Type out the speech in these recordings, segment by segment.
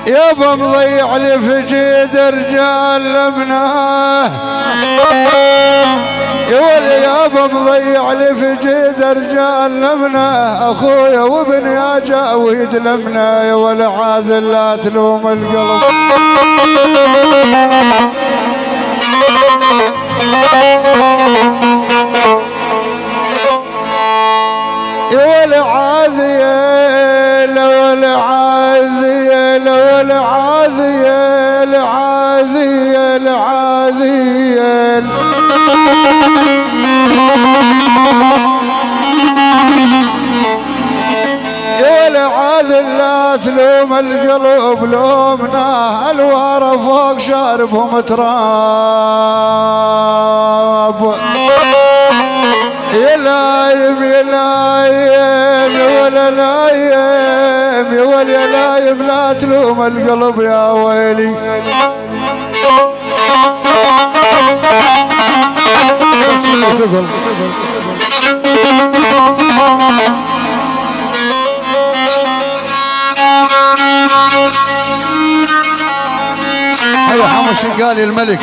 يابا مضيع لي في جيد رجال لمناه، يا ولي يابا مضيع لي في جيد رجال لمناه، اخويا وابن يا جاويد لمنا، يا ولا عاذل لا تلوم القلب. يا ولا عاذيل ولا عاذيل ولا عاذيل عاذيل عاذيل، يا ولا عاذل لا تلوم القلب، لومنا الوارى فوق شاربهم تراب. يا لايم يا لايم يا ولا لايم يا ولا لايم لا تلوم القلب يا ويلي. هيا حمو شنقالي الملك.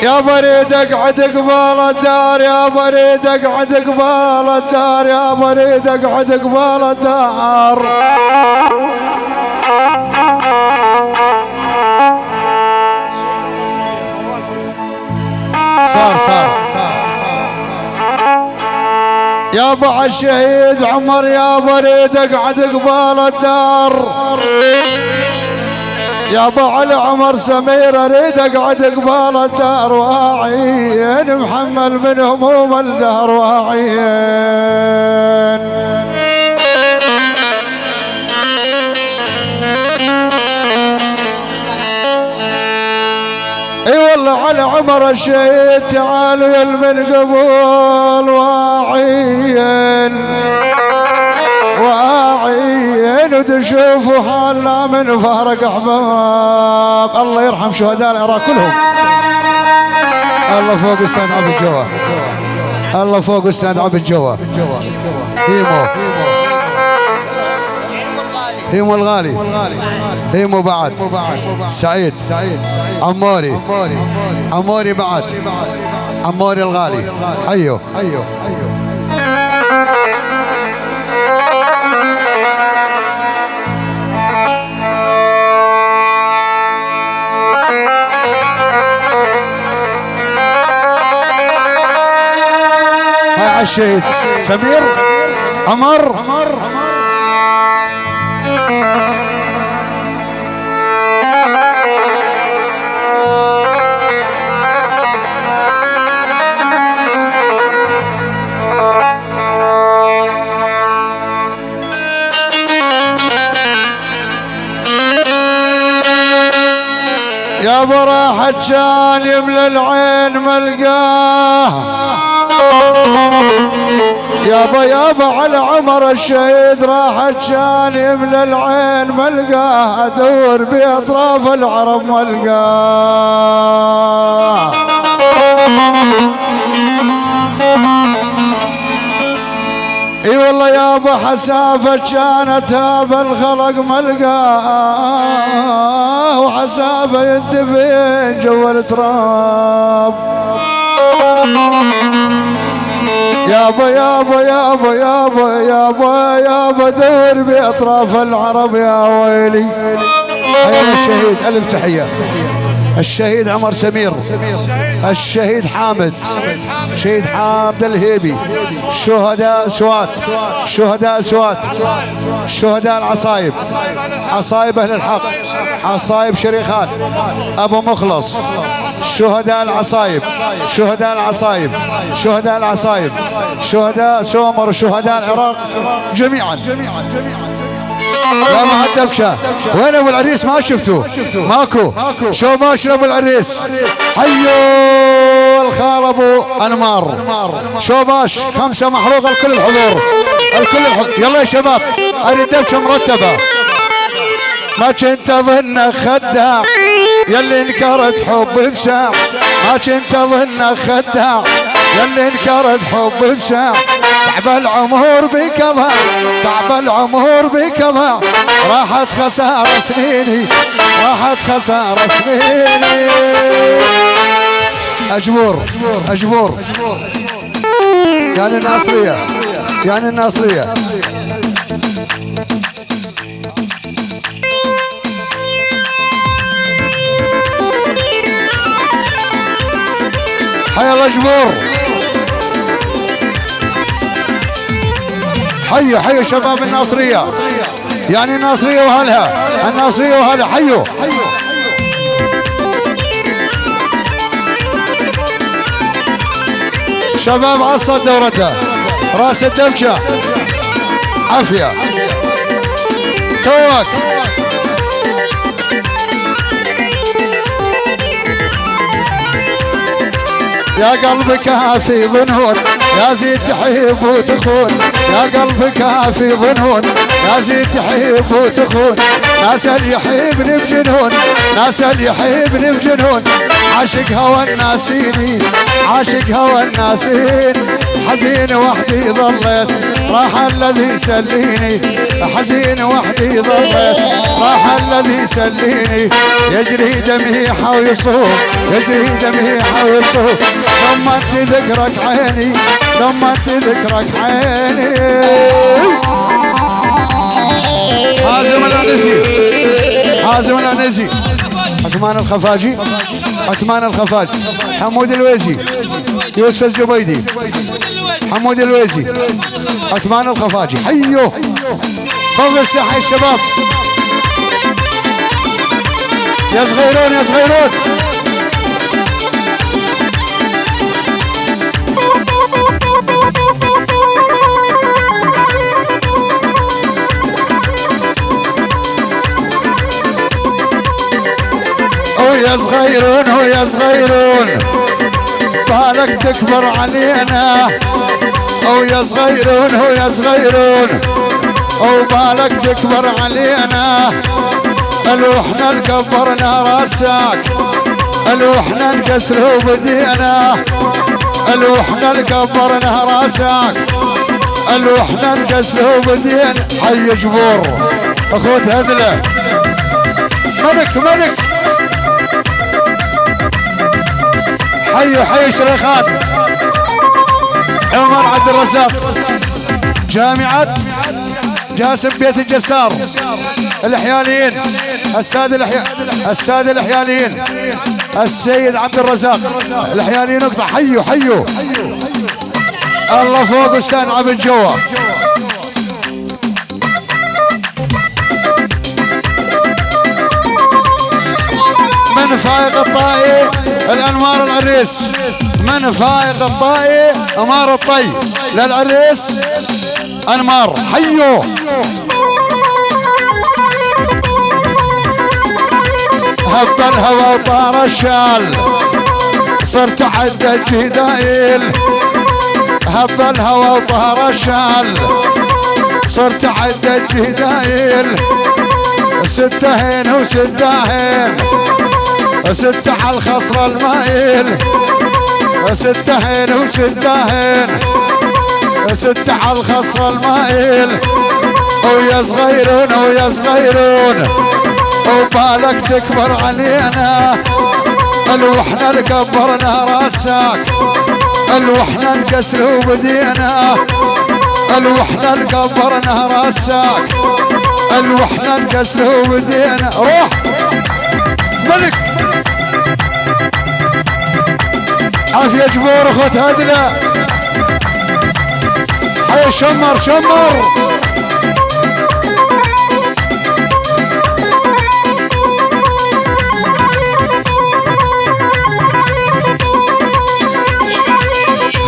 يا بريد اقعد قبال الدار، يا بريد اقعد قبال الدار، يا بريد اقعد قبال الدار. صار يا ابو الشهيد عمر، يا بريد اقعد قبال الدار. يا ابو علي عمر سمير اريد اقعد قبال الدار، واعين محمل من هموم الدهر واعين. اي والله على عمر الشهيد تعالوا يا من قبول، واعين واعين وتشوفوا حالنا من فارق احباب. الله يرحم شهداء العراق كلهم. الله فوق استاذ عبد الجواد، الله فوق استاذ عبد الجواد. هيمو الغالي، هيمو بعد سعيد عموري، عموري بعد عموري الغالي. حيو هاي الشهيد سمير عمر. يا براحة كان يملى العين ملقاه، يابا على عمر الشهيد راحت كان يملى العين ملقاه، ادور باطراف العرب ملقاه. اي والله يابا حسافة كانت هذا الخلق ملقاه، وحسافة يدفن جوا التراب. يابا دور باطراف العرب يا ويلي. هيا الشهيد الف تحيه. الشهيد عمر سمير، الشهيد حامد، شهيد حامد الهيبي، شهداء سوات، شهداء سوات، شهداء العصايب، عصايب اهل الحق، عصايب شريخان ابو مخلص، شهداء العصايب، شهداء العصايب، شهداء العصايب، شهداء سومر وشهداء العراق جميعا. يا مهدبشة وين ابو العريس؟ ما شفتوه؟ ماكو. شو ماشي ابو العريس؟ حيو الخال ابو انمار. شو باش 5 محروقه لكل الحضور، يلا يا شباب اريد دبشه مرتبه. ما كنت اظن خداع يلي انكرت حبي بساع، ما كنت اظنك خداع يلي انكرت حب بساع تعب العمر بكبا تعب العمر بكبا راحت خسارة سنيني راحت خسارة سنيني أجبور أجبور يعني الناصرية يعني الناصرية حي الله جبور حيوا حيوا شباب الناصرية يعني الناصرية وهلها الناصرية وهلها حيوا شباب عصت دورته راس الدبشة عافية توك يا قلبك كافي ظنون يا زيد تحب وتخون يا قلبك كافي ظنون يا زيد تحب وتخون ناس اللي يحبني بجنون ناس اللي يحبني بجنون عاشق هوى الناسيني عاشق هوى الناسين حزين وحدي ظليت راح الذي يسليني حزين وحدي ظليت راح الذي يسليني يجري دمي ويصوب يجري دمي ويصوب لما تذكرك عيني لما تذكرك عيني حازم العنزي حازم العنزي عثمان الخفاجي عثمان الخفاجي حمود الويزي يوسف الزبيدي حمود الويزي عثمان الخفاجي حيوه فوق الساحة الشباب يا صغيرون يا صغيرون يا صغيرون ويا صغيرون بالك تكبر علينا او يا صغيرون ويا صغيرون او بالك تكبر علينا الو احنا نكبرنا راسك الو احنا نكسروا بدينا الو احنا نكبرنا راسك الو احنا نكسروا بدينا حي جبور اخوت هذله ملك ملك حيوا حي شريخان عمر عبد الرزاق جامعة جاسم بيت الجسار الحياليين السادة الحياليين السيد عبد الرزاق الحياليين اقطع حيوا حيوا الله فوق استاذ عبد جوا من فايق الطائي الانوار العريس من فايق الطائي امار الطي للعريس انمار حيو هب الهوى وطار الشال صرت عد الجدايل هب الهوى وطار الشال صرت عد الجدايل ستهين وستهين ستة على الخصر المايل ستهين وستهين ستة على الخصر المايل ويا صغيرون ويا صغيرون وبالك تكبر علينا الوحنا نكبرنا راسك الوحنا نكسروا بدينا الوحنا نكبرنا راسك الوحنا نكسروا بدينا روح ملك عافية جبور اخوت هدلة حي شمر شمر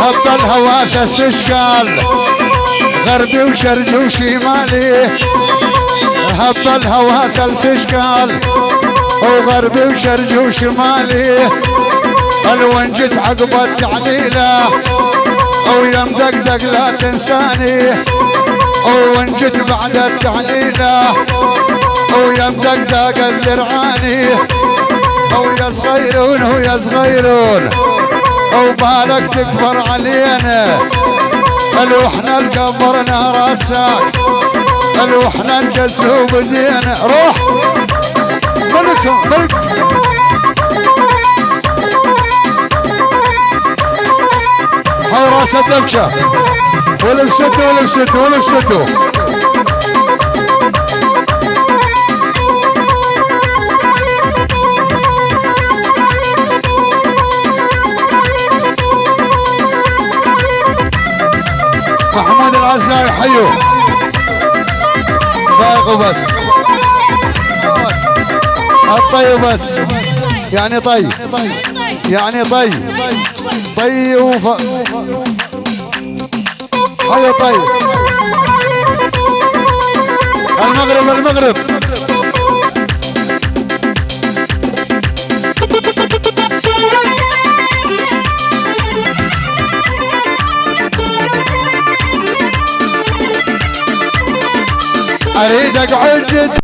هب الهوا ثلاث اشكال غربي وشرقي وشمالي هب الهوا ثلاث اشكال وغربي وشرقي وشمالي الوين جيت عقب التعليله ويا مدقدق لا تنساني وين جيت بعد التعليله ويا مدقدق الدرعاني ويا صغيرون ويا صغيرون وبالك تكبر علينا الوحنا القبرنا راسك الوحنا الجسر بدينا روح ملكهم ملك حول راس الدبشه ولا بشتوا ولا بشتوا ولا بشتوا محمود العزاي حيو فايق وبس الطيب بس يعني طي يعني طي طي حيو طي المغرب المغرب اريد اقعد